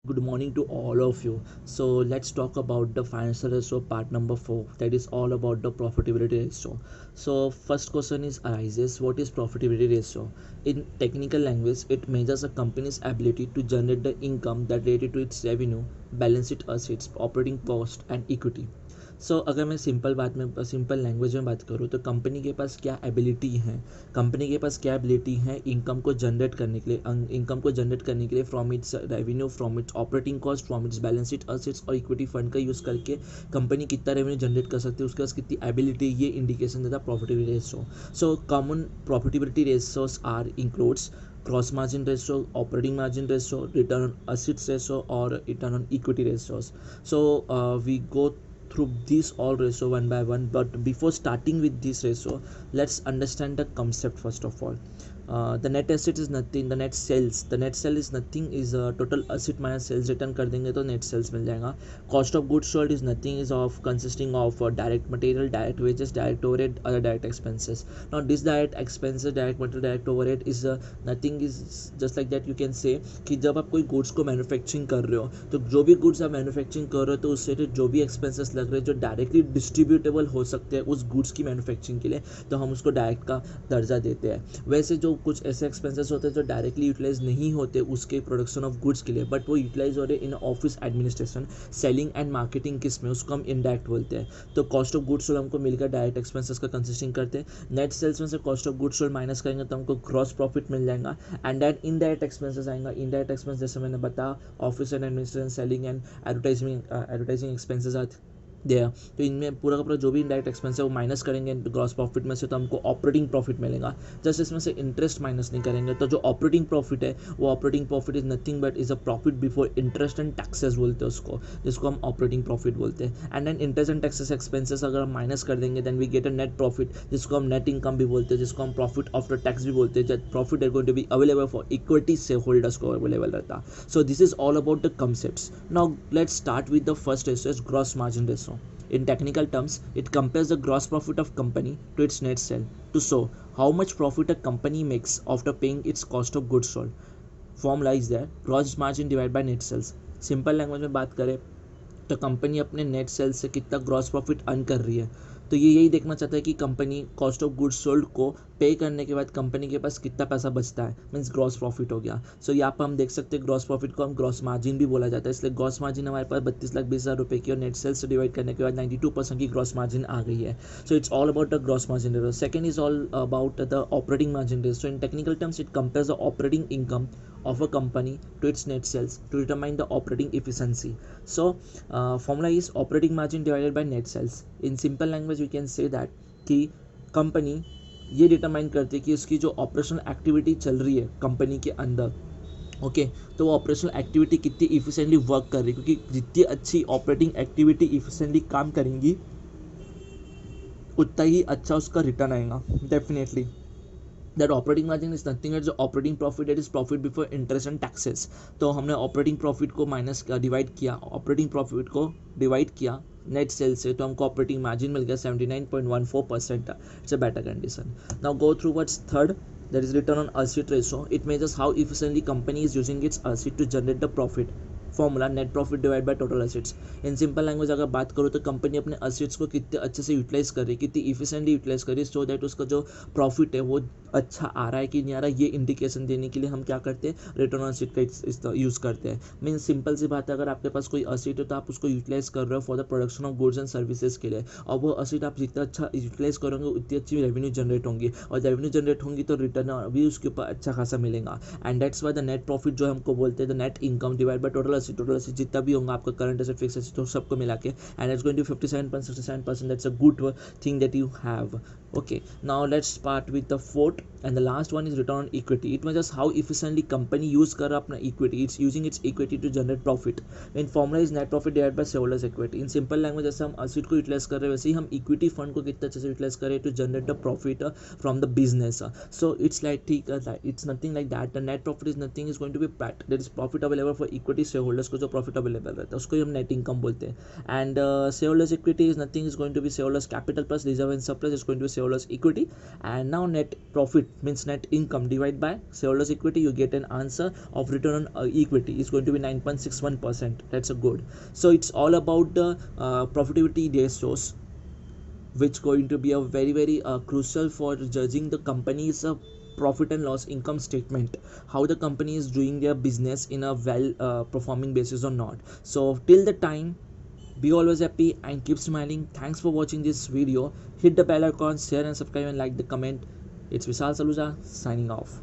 Good morning to all of you. So let's talk about the financial ratio part number 4, that is all about the profitability ratio. So first question is arises, what is profitability ratio? In technical language, it measures a company's ability to generate the income that related to its revenue, balance sheet assets, operating cost and equity. अगर मैं simple language में बात करूँ तो company के पास क्या ability है, company के पास क्या एबिलिटी है इनकम को जनरेट करने के लिए from its revenue, from its operating cost, from its balance sheet assets और इक्विटी फंड का यूज़ करके कंपनी कितना रेवेन्यू जनरेट कर सकती है, उसके पास कितनी एबिलिटी, ये इंडिकेशन देता है profitability ratio. So common profitability ratios are includes gross margin ratio, operating margin ratio, return on assets ratio or return on equity ratios. We go through these all ratio one by one, but before starting with this ratio, let's understand the concept first of all. The net asset is nothing, the net sell is nothing, is total asset minus sales. Return कर देंगे तो net sales मिल जाएगा. Cost of goods sold is nothing, is of consisting of direct material, direct wages, direct overhead, other direct expenses. Now this direct expenses, direct material, direct overhead is nothing, is just like that. You can say कि जब आप कोई goods को manufacturing कर रहे हो तो जो भी goods आप मैन्युफैक्चरिंग कर रहे हो तो उससे जो भी एक्सपेंसेस लग रहे हैं जो डायरेक्टली डिस्ट्रीब्यूटेबल हो सकते हैं उस गुड्स की मैन्युफैक्चरिंग के लिए, तो हम उसको डायरेक्ट का दर्जा देते हैं. वैसे जो कुछ ऐसे एक्सपेंसेस होते हैं जो डायरेक्टली यूटिलाइज नहीं होते उसके प्रोडक्शन ऑफ गुड्स के लिए, बट वो यूटिलाइज हो रहे in office administration, selling and marketing किस में, उसको हम इनडायरेक्ट बोलते हैं. तो कॉस्ट ऑफ गुड्स सोल्ड हमको मिलकर डायरेक्ट एक्सपेंसेस का कंसिस्टिंग करते हैं. नेट सेल्स में से cost of goods sold minus करेंगे तो हमको ग्रॉस प्रॉफिट मिल जाएगा. एंड दैट इनडायरेक्ट एक्सपेंसेस आएगा. इनडायरेक्ट एक्सपेंस जैसे मैंने बताया, office and administration, selling and advertising expenses आते दिया. तो इनमें पूरा का पूरा जो भी इनडायरेक्ट एक्सपेंस है वो माइनस करेंगे ग्रॉस प्रॉफिट में से, तो हमको ऑपरेटिंग प्रॉफिट मिलेगा. जस्ट इसमें से इंटरेस्ट माइनस नहीं करेंगे, तो जो ऑपरेटिंग प्रॉफिट है वो operating profit is nothing but is a profit before interest and taxes बोलते हैं उसको, जिसको हम ऑपरेटिंग प्रॉफिट बोलते हैं. And then interest and taxes expenses अगर हम माइनस कर देंगे then we get a net profit, जिसको हम नेट इनकम भी बोलते हैं, जिसको हम प्रॉफिट आफ्टर टैक्स भी बोलते हैं. जब profit is going to be available for equity shareholders को अवेलेबल रहता. So this is all about the concepts. Now let's start with the first ratio, gross margin ratio. In technical terms, it compares the gross profit of company to its net sale to show how much profit a company makes after paying its cost of goods sold. Formula is there, gross margin divided by net sales. Simple language में बात करें तो company अपने net sales से कितना gross profit earn कर रही है, तो ये यही देखना चाहता है कि company cost of goods sold को पे करने के बाद कंपनी के पास कितना पैसा बचता है, मीन्स ग्रॉस प्रॉफिट हो गया. सो यहाँ पर हम देख सकते हैं ग्रॉस प्रॉफिट को हम ग्रॉस मार्जिन भी बोला जाता है, इसलिए ग्रॉस मार्जिन हमारे पास 32,20,000 रुपये की और नेट सेल्स से डिवाइड करने के बाद 92% की ग्रॉस मार्जिन आ गई है. So it's all about the gross margin ratio. Second is all about the operating margin ratio. In technical terms it compares the operating income of a company to its net sales to determine the operating efficiency. So formula is operating margin divided by net sales. In simple language we can say that कि company ये determine करती है कि उसकी जो operational activity चल रही है कंपनी के अंदर, ओके तो वो ऑपरेशनल एक्टिविटी कितनी इफिशिएंटली वर्क कर रही है, क्योंकि जितनी अच्छी ऑपरेटिंग एक्टिविटी इफिशिएंटली काम करेंगी उतना ही अच्छा उसका रिटर्न आएगा definitely. That operating margin is nothing at जो operating profit, that is profit before interest and taxes. तो हमने ऑपरेटिंग प्रॉफिट को माइनस डिवाइड किया, ऑपरेटिंग प्रॉफिट को डिवाइड किया नेट सेल से, तो हमको ऑपरेटिंग मार्जिन मिल गया 79.14%. It's a better condition. Now go through words third, that is return on asset ratio. It measures how efficiently company is using its asset to generate the profit. Formula net profit divide by total assets. In simple language अगर बात करो तो company अपने assets को कितने अच्छे से utilise कर रही है, कितनी इफिशिएंटली यूटिलाइज कर रही है, सो दैट उसका जो प्रॉफिट है वो अच्छा आ रहा है कि नहीं आ रहा है, ये इंडिकेशन देने के लिए हम क्या करते हैं, रिटर्न ऑन एसेट का यूज़ करते हैं. मीन सिंपल सी बात है, अगर आपके पास कोई एसेट है तो आप उसको यूटिलाइज कर रहे हो for the production of goods and services के लिए, और वो एसेट आप जितना अच्छा यूटिलाइज करोगे उतनी अच्छी रेवेन्यू जनरेट होंगी, और रेवेन्यू जनरेट होंगी तो रिटर्न भी उसके ऊपर अच्छा खासा मिलेगा. And that's why the net profit जो हमको बोलते हैं the net income divide by total asset जितना भी होगा आपका करंट एसेट, फिक्स एसेट, तो सबको मिला के, and it's going to 57.67%. That's a good thing that you have. Okay, now let's start with the fourth and the last one is return on equity. It measures how efficiently company use कर अपना equity. It's using its equity to generate profit. When formula is net profit divided by shareholders equity. In simple language जैसे हम asset को utilize कर रहे हैं वैसे ही हम equity fund को कितना अच्छे से utilize कर रहे हैं to generate the profit from the business. So it's like ठीक it's nothing like that. The net profit is nothing, is going to be PAT, that is profit available for equity shareholders holders को जो profit available रहता है उसको ही हम net income बोलते हैं. And shareholders equity is nothing, is going to be shareholders capital plus reserve and surplus is going to be shareholders equity. And now net profit means net income divided by shareholders equity, you get an answer of return on equity is going to be 9.61%. That's a good. So it's all about the profitability ratios, which going to be a very crucial for judging the company's profit and loss income statement, how the company is doing their business in a well performing basis or not. So till the time, be always happy and keep smiling. Thanks for watching this video. Hit the bell icon, share and subscribe and like the comment. It's Vishal Saluja signing off.